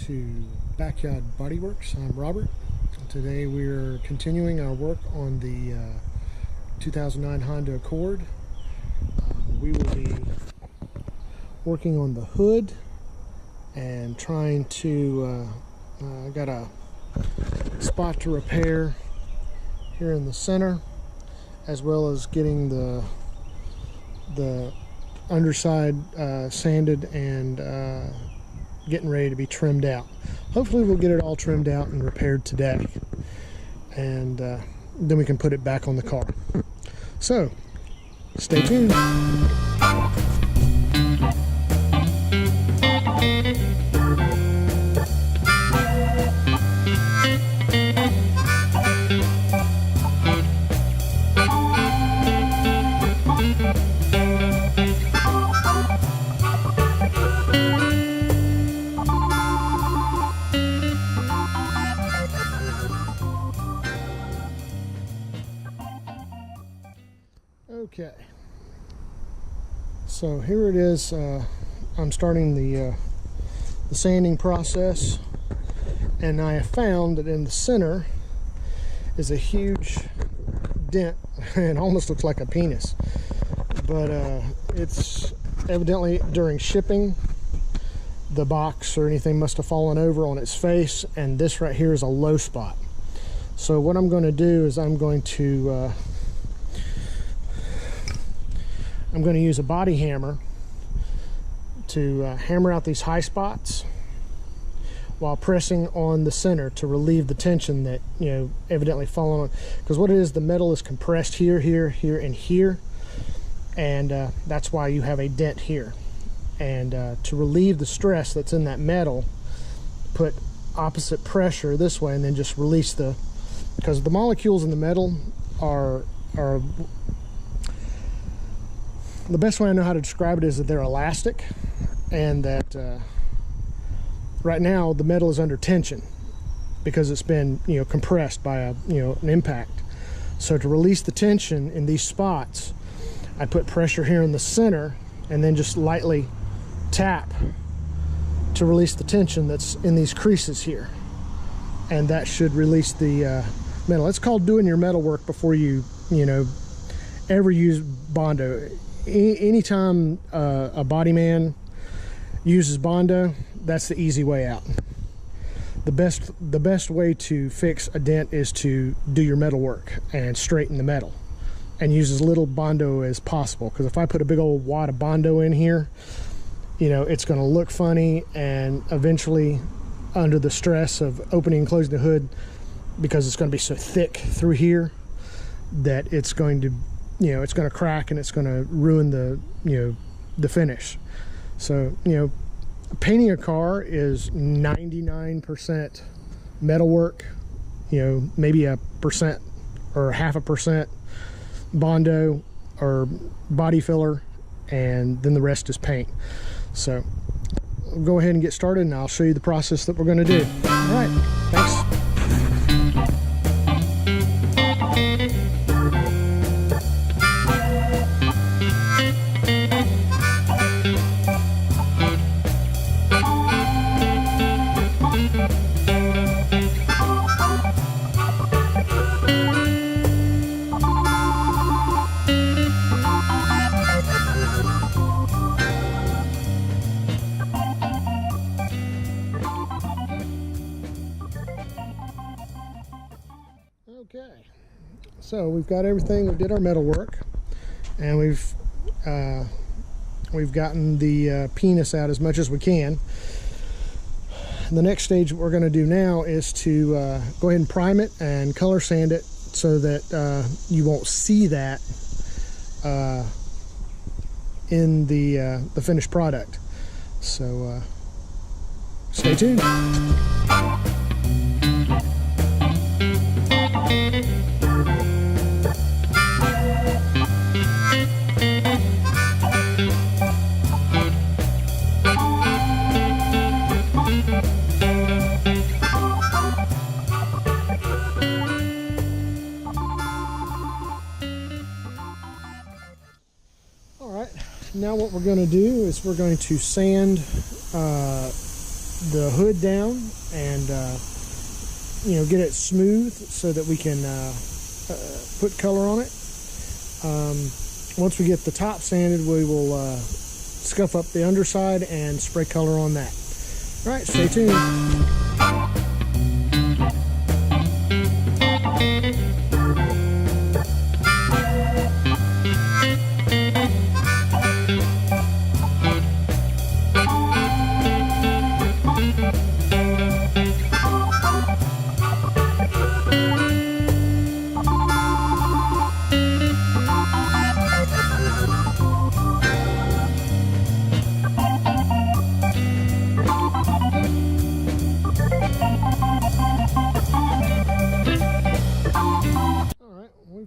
to Backyard Bodyworks. I'm Robert. Today we're continuing our work on the 2009 Honda Accord. We will be working on the hood and trying to got a spot to repair here in the center, as well as getting the underside sanded and getting ready to be trimmed out. Hopefully we'll get it all trimmed out and repaired today, and then we can put it back on the car. So stay tuned. Okay, so here it is. I'm starting the sanding process, and I have found that in the center is a huge dent. It almost looks like a penis, but it's evidently during shipping the box or anything must have fallen over on its face, and this right here is a low spot. So what I'm going to do is I'm going to use a body hammer to hammer out these high spots while pressing on the center to relieve the tension that, you know, evidently fallen on. Because what it is, the metal is compressed here, here, here, and here, and that's why you have a dent here. And to relieve the stress that's in that metal, put opposite pressure this way, and then just release because the molecules in the metal are the best way I know how to describe it is that they're elastic, and that right now the metal is under tension because it's been, you know, compressed by an impact. So to release the tension in these spots, I put pressure here in the center and then just lightly tap to release the tension that's in these creases here, and that should release the metal. It's called doing your metal work before you ever use Bondo. Anytime a body man uses Bondo, that's the easy way out. The best way to fix a dent is to do your metal work and straighten the metal and use as little Bondo as possible, because if I put a big old wad of Bondo in here, it's going to look funny, and eventually, under the stress of opening and closing the hood, because it's going to be so thick through here, that it's going to it's going to crack and it's going to ruin the finish. So, painting a car is 99% metal work, maybe 1% or 0.5% Bondo or body filler, and then the rest is paint. So we'll go ahead and get started, and I'll show you the process that we're going to do. All right, thanks. Okay, so we've got everything. We did our metal work, and we've gotten the penis out as much as we can. And the next stage what we're going to do now is to go ahead and prime it and color sand it so that you won't see that in the finished product. So stay tuned. Now what we're going to do is we're going to sand the hood down and get it smooth so that we can put color on it. Once we get the top sanded, we will scuff up the underside and spray color on that. All right, stay tuned.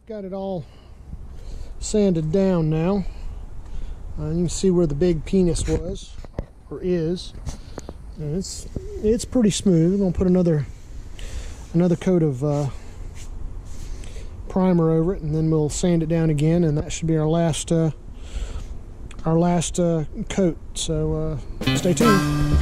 Got it all sanded down now. You can see where the big penis was or is, and it's pretty smooth. I'm gonna put another coat of primer over it, and then we'll sand it down again, and that should be our last coat. So stay tuned.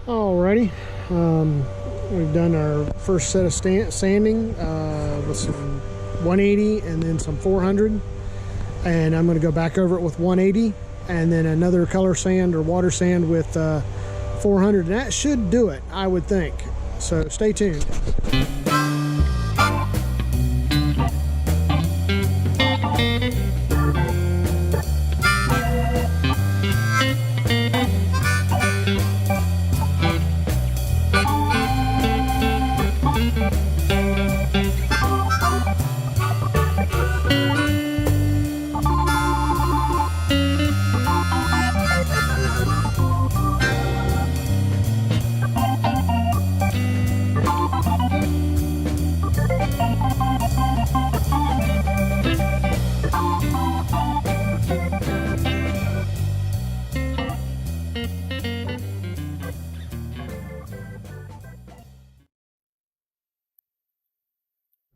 Alrighty, we've done our first set of sanding with some 180 and then some 400, and I'm going to go back over it with 180 and then another color sand or water sand with 400, and that should do it, I would think. So stay tuned.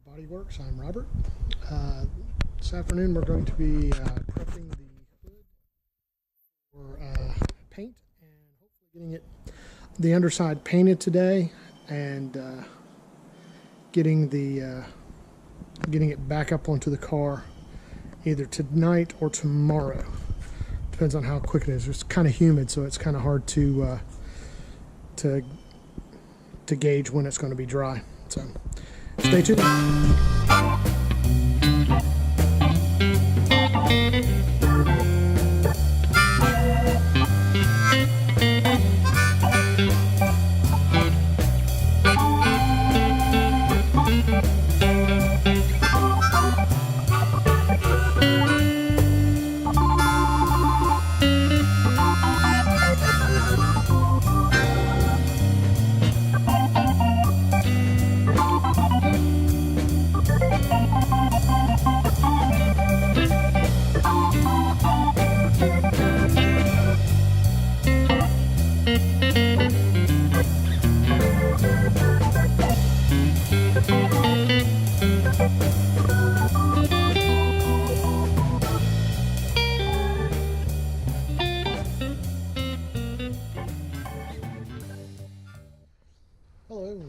Bodyworks, I'm Robert. This afternoon we're going to be prepping the hood for paint and hopefully getting the underside painted today and getting it back up onto the car either tonight or tomorrow. Depends on how quick it is. It's kind of humid, so it's kind of hard to gauge when it's going to be dry. So stay tuned.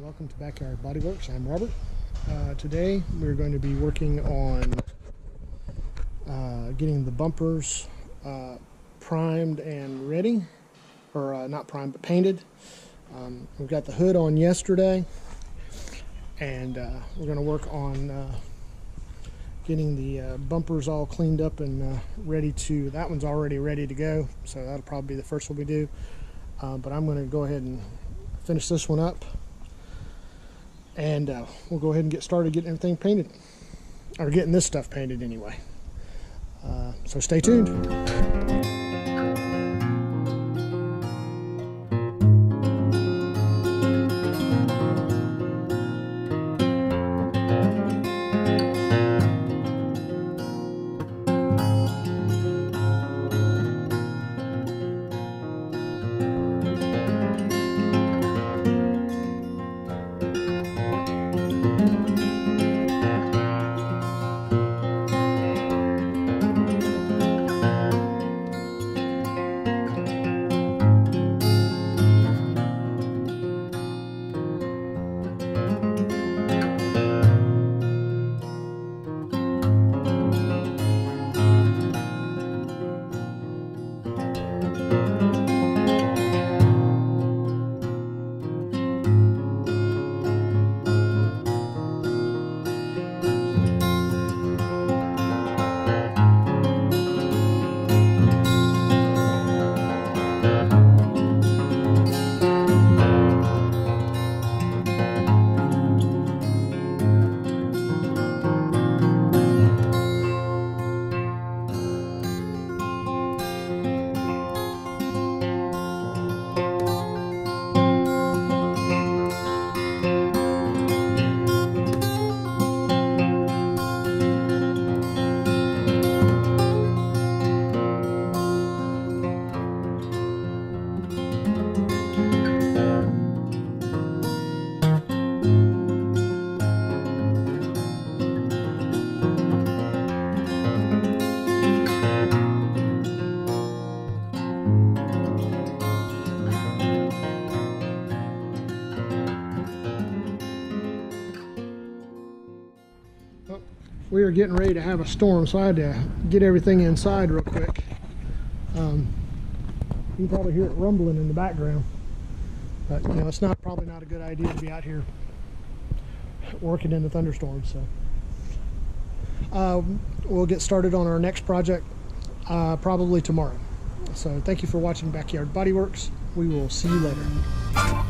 Welcome to Backyard Bodyworks. I'm Robert. Today we're going to be working on getting the bumpers primed and ready, or not primed but painted. We got the hood on yesterday, and we're going to work on getting the bumpers all cleaned up and ready to, that one's already ready to go, so that'll probably be the first one we do. But I'm going to go ahead and finish this one up, and we'll go ahead and get started getting everything painted, or getting this stuff painted anyway. So stay tuned. We are getting ready to have a storm, so I had to get everything inside real quick. You can probably hear it rumbling in the background, but you know, it's probably not a good idea to be out here working in the thunderstorm. So we'll get started on our next project probably tomorrow. So thank you for watching Backyard Bodyworks. We will see you later.